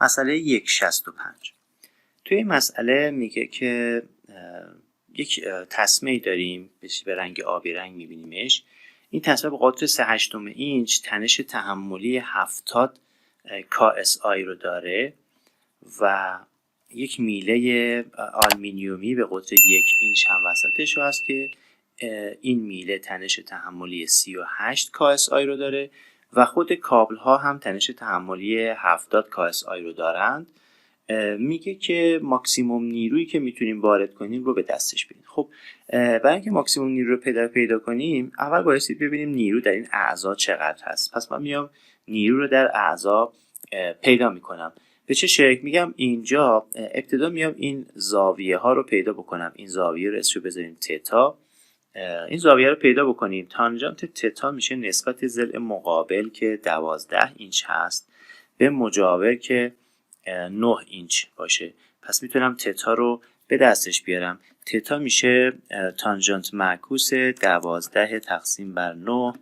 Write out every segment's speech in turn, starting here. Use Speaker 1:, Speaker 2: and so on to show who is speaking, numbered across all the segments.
Speaker 1: مسئله 1.65. توی این مسئله میگه که یک تسمه داریم به رنگ آبی رنگ میبینیمش. این تسمه به قطر 3/8 اینچ تنش تحملی 70 KSI رو داره و یک میله آلومینیومی به قطر 1 اینچ هم وسطش هست که این میله تنش تحملی 38 KSI رو داره و خود کابل ها هم تنش تحملی 70 KSI رو دارند. میگه که ماکسیموم نیرویی که میتونیم وارد کنیم رو به دستش بیاریم. خب برای اینکه ماکسیموم نیرو رو پیدا کنیم اول بایستی ببینیم نیرو در این اعضا چقدر هست. پس من میام نیرو رو در اعضا پیدا میکنم. به چه شکل؟ میگم اینجا ابتدا میام این زاویه ها رو پیدا بکنم. این زاویه رو اسمش بذاریم تتا. این زاویه رو پیدا بکنیم. تانژانت تتا میشه نسبت ضلع مقابل که 12 اینچ هست به مجاور که 9 اینچ باشه. پس میتونم تتا رو به دستش بیارم. تتا میشه تانژانت معکوس 12 تقسیم بر 9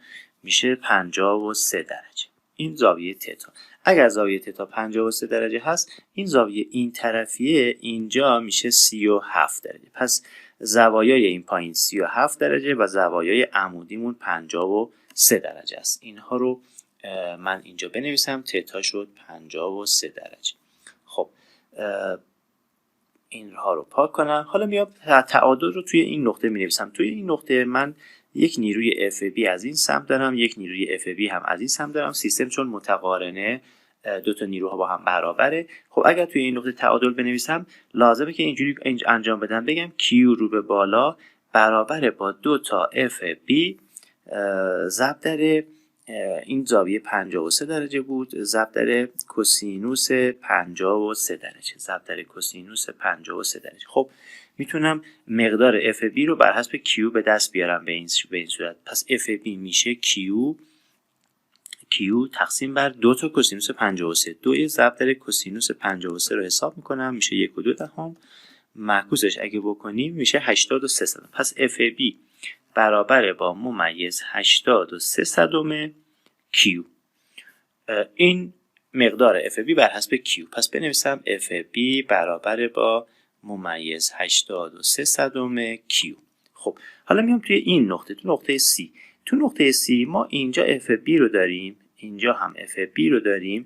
Speaker 1: میشه 53 درجه. این زاویه تتا. اگر زاویه تتا 53 درجه هست، این زاویه این طرفیه اینجا میشه 37 درجه. پس زوایای این پایین 37 درجه و زوایای عمودیمون 53 درجه است. اینها رو من اینجا بنویسم. تتا شد 53 درجه. خب اینها رو پاک کنم. حالا میام تعادل رو توی این نقطه می نویسم. توی این نقطه من یک نیروی FB از این سمت دارم، یک نیروی FB هم از این سمت دارم. سیستم چون متقارنه دو تا نیروها با هم برابره. خب اگر توی این نقطه تعادل بنویسم لازمه که اینجوری انجام بدم. بگم Q رو به بالا برابر با 2 تا FB ضرب در این زاویه 53 درجه بود ضرب در کوسینوس 53 درجه ضرب در کوسینوس 53 درجه. خب میتونم مقدار FB رو بر حسب Q به دست بیارم به این صورت. پس FB میشه Q تقسیم بر 2 تا کوسینوس 53. 2 ضرب در کوسینوس 53 رو حساب میکنم میشه 1.2 معکوسش اگه بکنیم میشه 83. پس FB برابر با ممیز 83 Q. این مقدار FB بر حسب Q. پس بنویسم FB برابر با ممیز 83 Q. خب حالا میام توی این نقطه، تو نقطه C. تو نقطه C ما اینجا FB رو داریم، اینجا هم FB رو داریم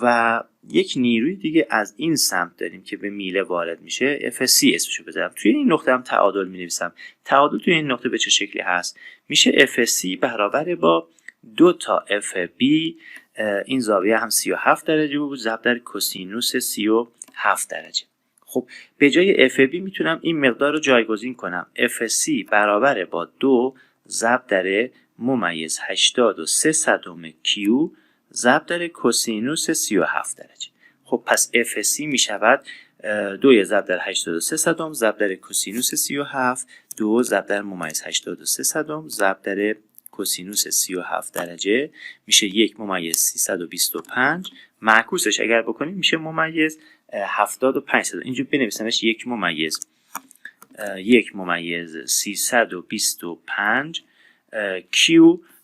Speaker 1: و یک نیروی دیگه از این سمت داریم که به میله وارد میشه. FC اسمشو بذارم. توی این نقطه هم تعادل می‌نویسم. تعادل توی این نقطه به چه شکلی هست؟ میشه FC برابر با 2 تا FB. این زاویه هم 37 درجه بود ضرب در کوسینوس 37 درجه. خب به جای FB میتونم این مقدار رو جایگزین کنم. FC برابر با 2 ضرب در ممیز 83 Q ضرب در کوسینوس 37 درجه. خب پس FC می شود 2 ضرب در 83 ضرب در کوسینوس 37 2 ضرب در ممیز 83 ضرب در کوسینوس 37 درجه میشه 1 ممیز 325. معکوسش اگر بکنیم میشه ممیز 75. اینجا بنویسمش 1 ممیز 325 Q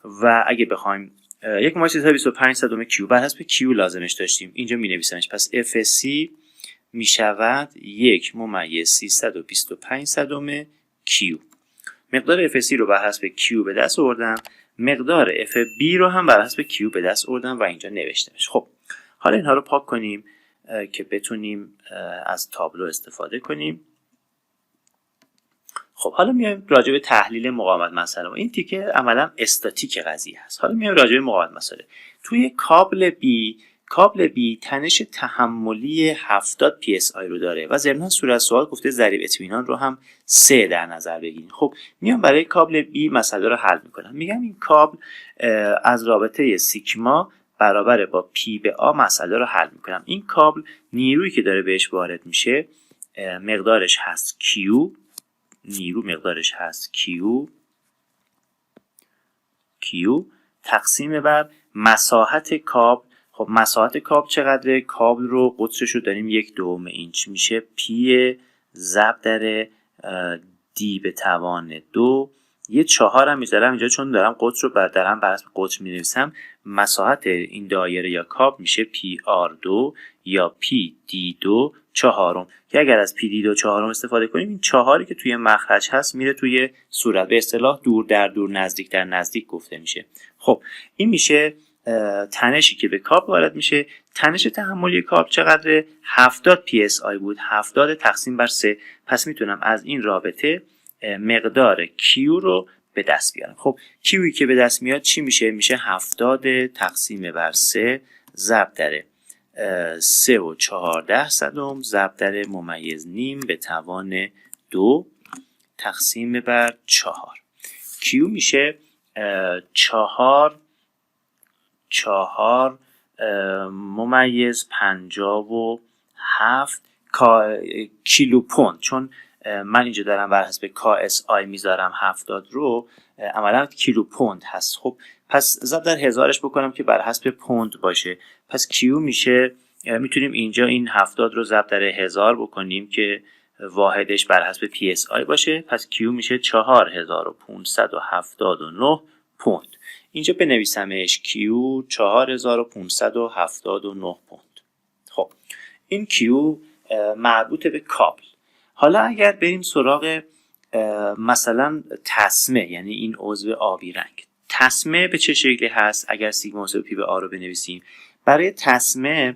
Speaker 1: و اگه بخوایم 1 ممیز 325 Q بر حسب Q لازمش داشتیم اینجا می نویسمش. پس FSC می شود 1 ممیز 325 Q. مقدار FSC رو بر حسب Q به دست آوردم، مقدار FB رو هم بر حسب Q به دست آوردم و اینجا نوشتمش. خب حالا اینها رو پاک کنیم که بتونیم از تابلو استفاده کنیم. خب حالا میایم راجع به تحلیل مقاومت مسئله. این تیکه عملا استاتیک قضیه هست. حالا میایم راجع به مقاومت مسئله. توی کابل B تنش تحملی 70 PSI رو داره و ضمن صورت سوال گفته ضریب اطمینان رو هم 3 در نظر بگیرید. خب میام برای کابل B مسئله رو حل میکنم. میگم این کابل از رابطه سیگما برابر با P به A مسئله رو حل میکنم. این کابل نیرویی که داره بهش وارد میشه مقدارش هست Q. نیرو مقدارش هست Q تقسیم بر مساحت کابل. خب مساحت کابل چقدره؟ کابل رو قطرش رو داریم 1/2 اینچ میشه P ضرب در D به توان 2 یه 4 هم میذارم اینجا چون دارم قطر رو بر اساس قطر مینویسم. مساحت این دایره یا کاب میشه PR2 یا PD2 چهارم که اگر از PD2 چهارم استفاده کنیم این 4 که توی مخرج هست میره توی صورت. به اصطلاح دور در دور نزدیک در نزدیک گفته میشه. خب این میشه تنشی که به کاب وارد میشه. تنش تحملی کاب چقدره؟ 70 PSI بود. 70 تقسیم بر 3. پس میتونم از این رابطه مقدار Q رو به دست بیارم. خب Qی که به دست میاد چی میشه؟ میشه 70 تقسیم بر 3 ضرب در 3.14 ضرب در ممیز نیم به توان 2 تقسیم بر 4. Q میشه 4 ممیز 57 کیلو پوند. چون من اینجا دارم بر حسب KSI میذارم 70 رو، عملا کیلو پوند هست. خب پس ضرب در هزارش بکنم که بر حسب پوند باشه. پس کیو میشه، میتونیم اینجا این 70 رو ضرب در 1000 بکنیم که واحدش بر حسب PSI باشه. پس کیو میشه 4579 پوند. اینجا بنویسمش کیو 4579 پوند. خب این کیو مربوط به کابل. حالا اگر بریم سراغ مثلا تسمه، یعنی این عضو آبی رنگ، تسمه به چه شکلی هست؟ اگر سیگما مساوی پی به آر رو بنویسیم، برای تسمه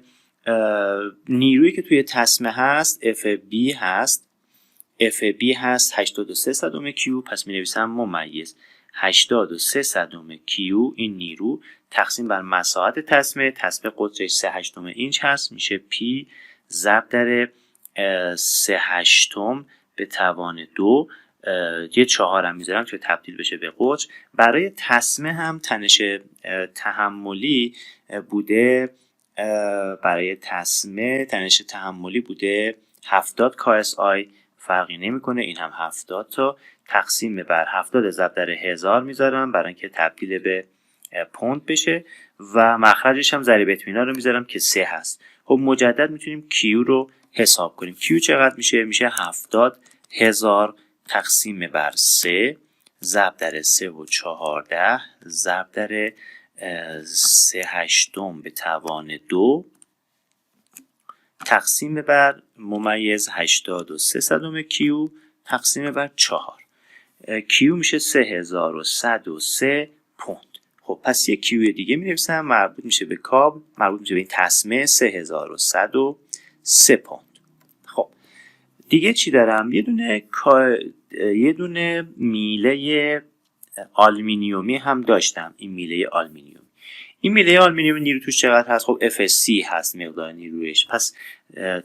Speaker 1: نیرویی که توی تسمه هست FB هست 83 صدم کیو. پس می نویسم ممیز 83 صدم کیو این نیرو تقسیم بر مساحت تسمه قطرش 3/8 اینچ هست، میشه پی ضرب در 3/8 به توان 2. یه 4 هم میذارم که تبدیل بشه به قطر. برای تسمه هم تنش تحملی بوده، 70 KSI، فرقی نمیکنه، این هم 70 تا تقسیم بر 70 ضرب در 1000 میذارم برای اینکه تبدیل به پوند بشه و مخرجش هم ضریب اطمینان رو میذارم که 3 هست. خب مجدد میتونیم کیو رو حساب کنیم. کیو چقدر میشه؟ میشه 70,000 تقسیم بر 3 ضرب در 3.14 ضرب در 3/8 به توان 2 تقسیم بر ممیز 83 صدم کیو تقسیم بر 4. کیو میشه 3103 پوند. خب پس یک کیو دیگه می نویسم مربوط میشه به کابل، مربوط میشه به این تسمه 3103 پوند. خب دیگه چی دارم؟ یه دونه میله آلومینیومی هم داشتم. این میله آلومینیومی نیرو توش چقدر هست؟ خب FSC هست مقدار نیرویش. پس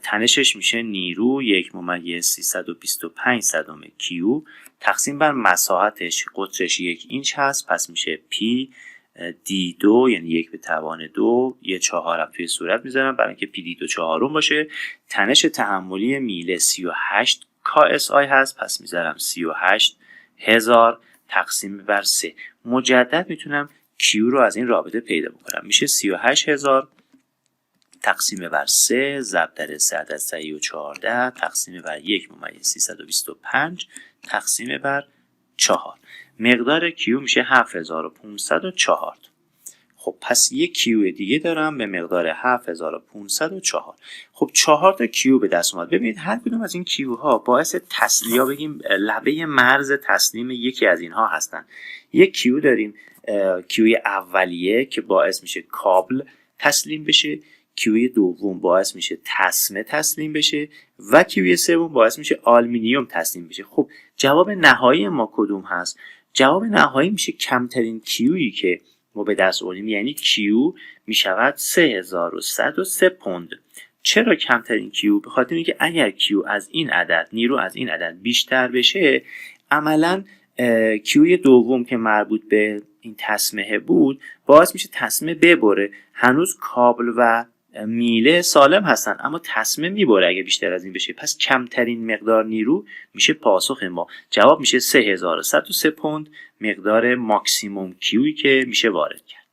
Speaker 1: تنشش میشه نیرو 1.325 صدم کیو تقسیم بر مساحتش قطرش 1 اینچ هست. پس میشه پی D2 یعنی 1 به توان 2. یه 4 هم توی صورت میذارم برای اینکه PD2 چهارم باشه. تنش تحملی میله 38 KSI هست. پس میذارم 38,000 تقسیم بر 3. مجدد میتونم کیو رو از این رابطه پیدا بکنم. میشه 38,000 تقسیم بر 3 ضرب در 314 تقسیم بر 1/325 تقسیم بر 4. مقدار کیو میشه 7504. خب پس یک کیو دیگه دارم به مقدار 7504. خب 4 تا کیو به دست اومد. ببینید هر کدوم از این کیو ها باعث تسلیم، بگیم لبه مرز تسلیم یکی از اینها هستن. یک کیو داریم کیوی اولیه که باعث میشه کابل تسلیم بشه، کیوی دوم باعث میشه تسمه تسلیم بشه و کیوی سوم باعث میشه آلومینیوم تسلیم بشه. خب جواب نهایی ما کدوم هست؟ جواب نهایی میشه کمترین کیویی که ما به دست آوردیم، یعنی کیو میشود 3103 پوند. چرا کمترین کیو؟ به خاطر اینکه اگر کیو از این عدد، نیرو از این عدد بیشتر بشه، عملاً کیوی دوم که مربوط به این تسمه بود باعث میشه تسمه ببره. هنوز کابل و میله سالم هستن اما تسمه میبره اگه بیشتر از این بشه. پس کمترین مقدار نیرو میشه پاسخ ما. جواب میشه 3103 پوند، مقدار ماکسیموم کیویی که میشه وارد کرد.